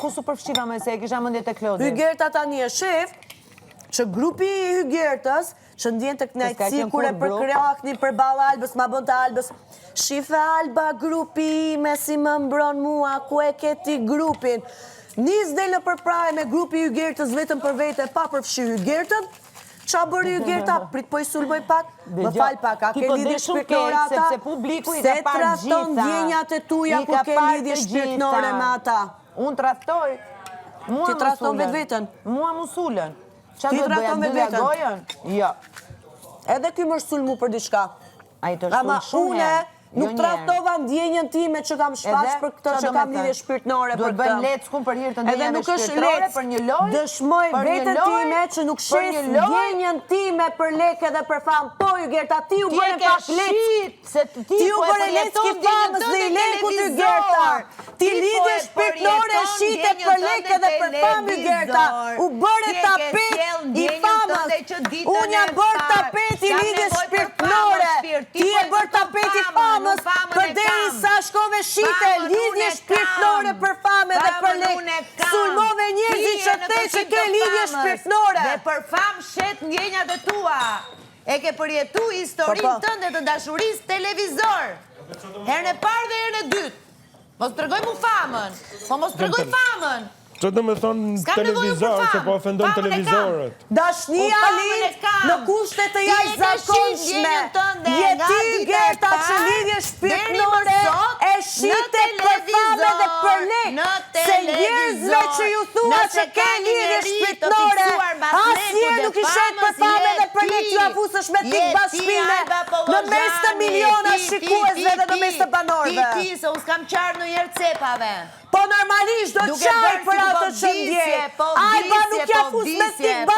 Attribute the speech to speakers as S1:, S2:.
S1: ku su përfshiva me se e kisha mendje te Klodi?
S2: Hygerta tani e shef që grupi i Hygertës që ndjen të knajtësi kur e përkrakni për balla Albës, ma bën të Albës. Shife Alba grupi me si më mbron mua, ku e keti grupin. Nis del në përpraje me grupi i Hygertës vetëm për vete, pa përfshi Hygertën. Qa bëri Hygerta? Prit po i sulmoj pak? Më fal pak, a ke lidhje shpirtnore ata? Se trahton ndjenjat e tuja ku ke lidhje shpirtnore me ata.
S1: Unë trahtoj.
S2: Ti trahton vetë vetën?
S1: Mua mu sulën.
S2: Ti trahton vetë vetën?
S1: Gojen? Jo.
S2: Edhe ky më sulmu për diçka.
S1: A i të shtull shumë herë.
S2: Nuk trahtova ndjenjën time që kam shfaq për këtë që kam lidhje shpirtnore për këtë.
S1: Duhet bëjmë letë s'kum për hirë të ndjenjave shpirtnore për një lojë.
S2: Dëshmoj vetën time që nuk shes ndjenjën time për lekë dhe për famë. Po, Hygerta, ti u bërë pak letë. Ti u bërë letë ki famës dhe i leku të Hygerta. Ti lidhje shpirtnore shite për lekë dhe për famë, Hygerta. U bërë tapet i famës. Unë jam bërë tapet i lidhje shpirtnore. Ti e bërë tapet i famës. Përderi sa shkove shite, lidhje shpirtnore për fame dhe për lekë. Sulmove njerëzi që te që ke lidhje shpirtnore.
S3: Dhe për famë shet ndjenjat e tua. E ke përjetu historinë tënde të dashurisë televizor. Herën e parë dhe herën e dytë. Mos të tregoj mu famën. Po mos të tregoj famën.
S4: Që të me thonë televizor, që po ofendon televizorët.
S2: Dashnia lind në kushtet të jashtëzakonshme. Je ti, Hygerta, që lidhje shpirtnore e shite për fame dhe për lekë. Se njerëzve që ju thua që ke lidhje shpirtnore, asnjëherë nuk i shet për fame dhe për lekë, ju avusësh me tik bashkime në mes të miliona shikuesve dhe në mes të banorëve.
S3: Ti, se unë s'kam qarë në njerë cepave.
S2: Po normalisht do qarë për atë që ndje.